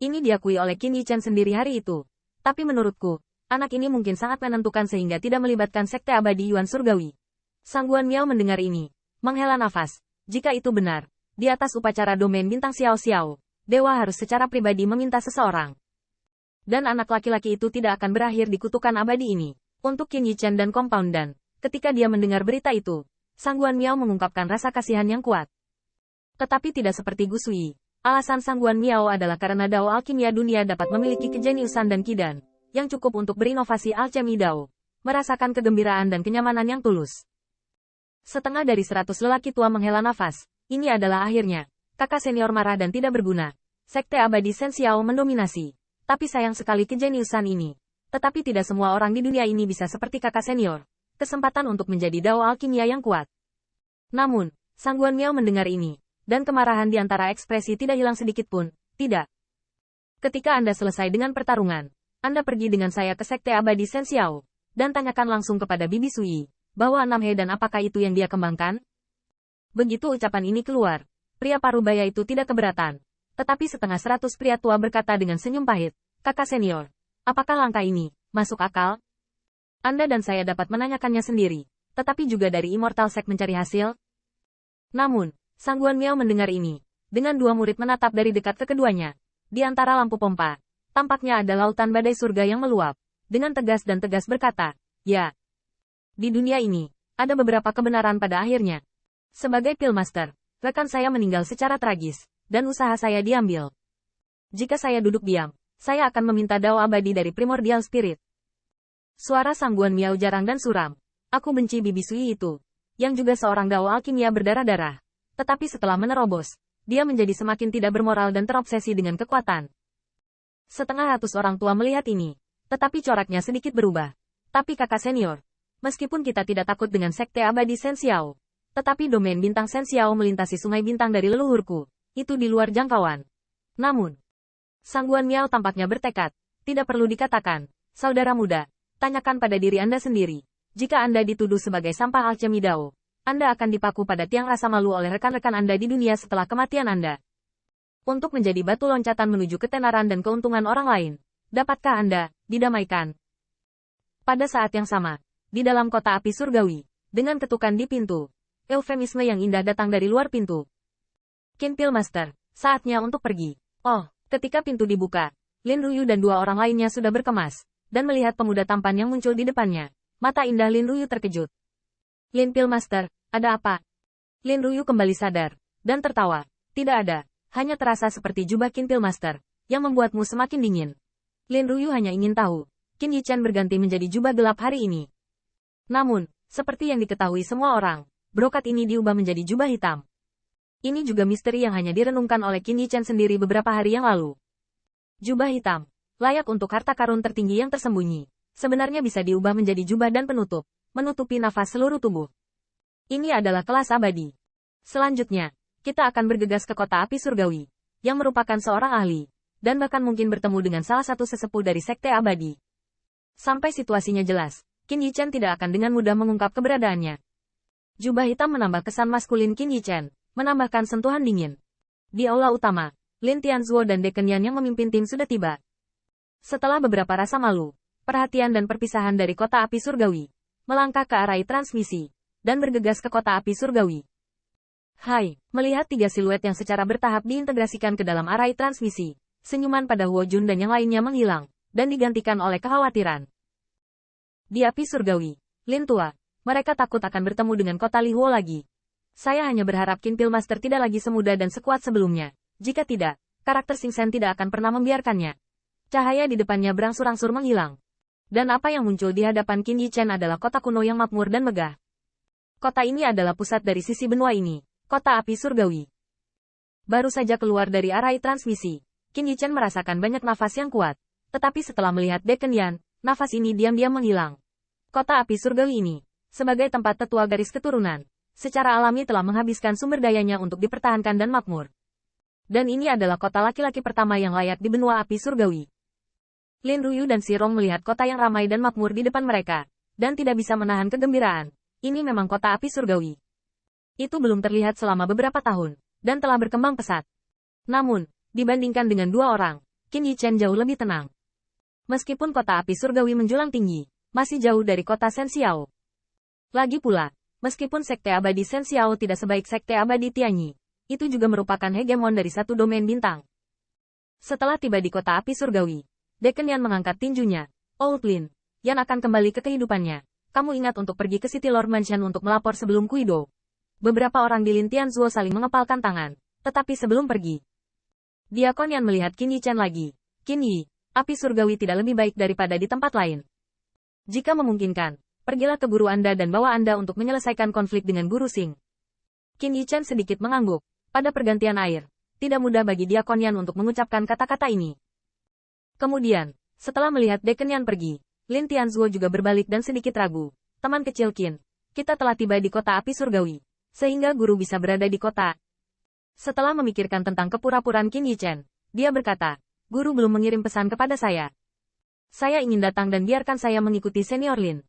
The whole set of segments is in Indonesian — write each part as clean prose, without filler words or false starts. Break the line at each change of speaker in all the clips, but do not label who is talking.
Ini diakui oleh Qin Yichen sendiri hari itu. Tapi menurutku, anak ini mungkin sangat menentukan sehingga tidak melibatkan Sekte Abadi Yuan Surgawi. Sang Guan Miao mendengar ini, menghela nafas. Jika itu benar, di atas upacara domain bintang Xiao Xiao, dewa harus secara pribadi meminta seseorang. Dan anak laki-laki itu tidak akan berakhir di kutukan abadi ini. Untuk Qin Yichen dan Compound Dan, ketika dia mendengar berita itu, Sang Guan Miao mengungkapkan rasa kasihan yang kuat. Tetapi tidak seperti Gu Sui. Alasan Sang Guan Miao adalah karena Dao Alkimia dunia dapat memiliki kejeniusan dan kidan, yang cukup untuk berinovasi alchemy Dao, merasakan kegembiraan dan kenyamanan yang tulus. Setengah dari 100 lelaki tua menghela nafas, ini adalah akhirnya. Kakak senior marah dan tidak berguna. Sekte Abadi Shen Xiao mendominasi. Tapi sayang sekali kejeniusan ini. Tetapi tidak semua orang di dunia ini bisa seperti kakak senior. Kesempatan untuk menjadi Dao Alkimia yang kuat. Namun, Sang Guan Miao mendengar ini. Dan kemarahan di antara ekspresi tidak hilang sedikit pun, tidak. Ketika Anda selesai dengan pertarungan, Anda pergi dengan saya ke Sekte Abadi Shen Xiao, dan tanyakan langsung kepada Bibi Sui, bahwa 6He dan apakah itu yang dia kembangkan? Begitu ucapan ini keluar, pria parubaya itu tidak keberatan. Tetapi setengah 100 pria tua berkata dengan senyum pahit, kakak senior, apakah langkah ini, masuk akal? Anda dan saya dapat menanyakannya sendiri, tetapi juga dari Immortal Sect mencari hasil? Namun, Sang Guan Miao mendengar ini. Dengan dua murid menatap dari dekat ke keduanya. Di antara lampu pompa, tampaknya ada lautan badai surga yang meluap. Dengan tegas dan tegas berkata, ya. Di dunia ini, ada beberapa kebenaran pada akhirnya. Sebagai Pillmaster, rekan saya meninggal secara tragis, dan usaha saya diambil. Jika saya duduk diam, saya akan meminta Dao abadi dari Primordial Spirit. Suara Sang Guan Miao jarang dan suram. Aku benci Bibi Sui itu, yang juga seorang Dao Alkimia berdarah-darah. Tetapi setelah menerobos, dia menjadi semakin tidak bermoral dan terobsesi dengan kekuatan. Setengah ratus orang tua melihat ini, tetapi coraknya sedikit berubah. Tapi kakak senior, meskipun kita tidak takut dengan Sekte Abadi Shen Xiao, tetapi domain bintang Shen Xiao melintasi sungai bintang dari leluhurku, itu di luar jangkauan. Namun, Sang Guan Miao tampaknya bertekad, tidak perlu dikatakan, saudara muda, tanyakan pada diri Anda sendiri, jika Anda dituduh sebagai sampah alchemy Dao, Anda akan dipaku pada tiang rasa malu oleh rekan-rekan Anda di dunia setelah kematian Anda. Untuk menjadi batu loncatan menuju ketenaran dan keuntungan orang lain, dapatkah Anda didamaikan? Pada saat yang sama, di dalam kota api surgawi, dengan ketukan di pintu, eufemisme yang indah datang dari luar pintu. Qin Pillmaster, saatnya untuk pergi. Oh, ketika pintu dibuka, Lin Ruyu dan dua orang lainnya sudah berkemas, dan melihat pemuda tampan yang muncul di depannya. Mata indah Lin Ruyu terkejut. Lin Pillmaster, ada apa? Lin Ruyu kembali sadar, dan tertawa. Tidak ada, hanya terasa seperti jubah Qin Pillmaster, yang membuatmu semakin dingin. Lin Ruyu hanya ingin tahu, Qin Yichen berganti menjadi jubah gelap hari ini. Namun, seperti yang diketahui semua orang, brokat ini diubah menjadi jubah hitam. Ini juga misteri yang hanya direnungkan oleh Qin Yichen sendiri beberapa hari yang lalu. Jubah hitam, layak untuk harta karun tertinggi yang tersembunyi, sebenarnya bisa diubah menjadi jubah dan penutup. Menutupi nafas seluruh tubuh. Ini adalah kelas abadi. Selanjutnya, kita akan bergegas ke kota api surgawi, yang merupakan seorang ahli, dan bahkan mungkin bertemu dengan salah satu sesepuh dari Sekte Abadi. Sampai situasinya jelas, Qin Yichen tidak akan dengan mudah mengungkap keberadaannya. Jubah hitam menambah kesan maskulin Qin Yichen, menambahkan sentuhan dingin. Di aula utama, Lin Tianzuo dan Decken Yan yang memimpin tim sudah tiba. Setelah beberapa rasa malu, perhatian dan perpisahan dari kota api surgawi, melangkah ke arah transmisi, dan bergegas ke kota api surgawi. Hai, melihat tiga siluet yang secara bertahap diintegrasikan ke dalam arai transmisi, senyuman pada Huo Jun dan yang lainnya menghilang, dan digantikan oleh kekhawatiran. Di api surgawi, Lin tua, mereka takut akan bertemu dengan kota Li Huo lagi. Saya hanya berharap Qin Pillmaster tidak lagi semudah dan sekuat sebelumnya. Jika tidak, karakter Xing Shen tidak akan pernah membiarkannya. Cahaya di depannya berangsur-angsur menghilang. Dan apa yang muncul di hadapan Qin Yichen adalah kota kuno yang makmur dan megah. Kota ini adalah pusat dari sisi benua ini, kota api surgawi. Baru saja keluar dari arai transmisi, Qin Yichen merasakan banyak nafas yang kuat. Tetapi setelah melihat Decken Yan, nafas ini diam-diam menghilang. Kota api surgawi ini, sebagai tempat tetua garis keturunan, secara alami telah menghabiskan sumber dayanya untuk dipertahankan dan makmur. Dan ini adalah kota laki-laki pertama yang layak di benua api surgawi. Lin Ruyu dan Si Rong melihat kota yang ramai dan makmur di depan mereka, dan tidak bisa menahan kegembiraan. Ini memang kota api surgawi. Itu belum terlihat selama beberapa tahun, dan telah berkembang pesat. Namun, dibandingkan dengan dua orang, Qin Yichen jauh lebih tenang. Meskipun kota api surgawi menjulang tinggi, masih jauh dari kota Shen Xiao. Lagi pula, meskipun sekte abadi Shen Xiao tidak sebaik sekte abadi Tianyi, itu juga merupakan hegemon dari satu domain bintang. Setelah tiba di kota api surgawi, Decken Yan mengangkat tinjunya. Old Lin, Yan akan kembali ke kehidupannya. Kamu ingat untuk pergi ke City Lord Mansion untuk melapor sebelum Kuido. Beberapa orang di Lin Tianzuo saling mengepalkan tangan, tetapi sebelum pergi, Diakon Yan melihat Qin Yichen lagi. Qin Yi, api surgawi tidak lebih baik daripada di tempat lain. Jika memungkinkan, pergilah ke guru Anda dan bawa Anda untuk menyelesaikan konflik dengan guru Xing. Qin Yichen sedikit mengangguk. Pada pergantian air, tidak mudah bagi Diakon Yan untuk mengucapkan kata-kata ini. Kemudian, setelah melihat Decken Yan pergi, Lin Tianzuo juga berbalik dan sedikit ragu. Teman kecil Qin, kita telah tiba di kota api surgawi, sehingga guru bisa berada di kota. Setelah memikirkan tentang kepura-puraan Qin Yichen, dia berkata, guru belum mengirim pesan kepada saya. Saya ingin datang dan biarkan saya mengikuti senior Lin.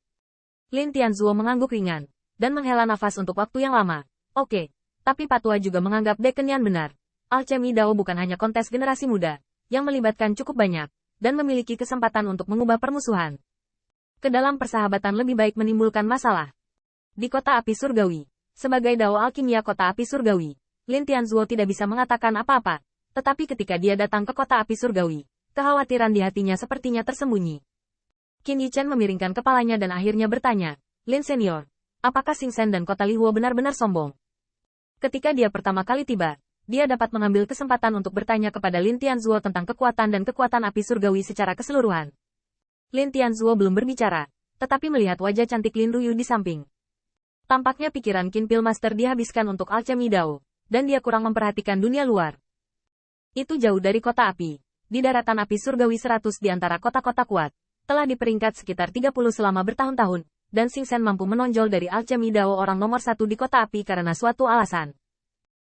Lin Tianzuo mengangguk ringan, dan menghela nafas untuk waktu yang lama. Oke, tapi Patua juga menganggap Decken Yan benar. Alchemy Dao bukan hanya kontes generasi muda, yang melibatkan cukup banyak, dan memiliki kesempatan untuk mengubah permusuhan ke dalam persahabatan lebih baik menimbulkan masalah. Di kota api surgawi, sebagai Dao Alkimia kota api surgawi, Lin Tianzuo tidak bisa mengatakan apa-apa, tetapi ketika dia datang ke kota api surgawi, kekhawatiran di hatinya sepertinya tersembunyi. Qin Yichen memiringkan kepalanya dan akhirnya bertanya, Lin Senior, apakah Xing Shen dan kota Lihuo benar-benar sombong? Ketika dia pertama kali tiba, dia dapat mengambil kesempatan untuk bertanya kepada Lin Tianzuo tentang kekuatan dan kekuatan api surgawi secara keseluruhan. Lin Tianzuo belum berbicara, tetapi melihat wajah cantik Lin Ruyu di samping. Tampaknya pikiran Qin Pil Master dihabiskan untuk Alchemy Dao, dan dia kurang memperhatikan dunia luar. Itu jauh dari kota api, di daratan api surgawi 100 di antara kota-kota kuat, telah diperingkat sekitar 30 selama bertahun-tahun, dan Xing Shen mampu menonjol dari Alchemy Dao orang nomor 1 di kota api karena suatu alasan.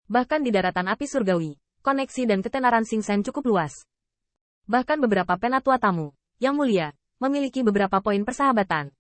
Bahkan di daratan api surgawi, koneksi dan ketenaran Xing Shen cukup luas. Bahkan beberapa penatua tamu, yang mulia, memiliki beberapa poin persahabatan,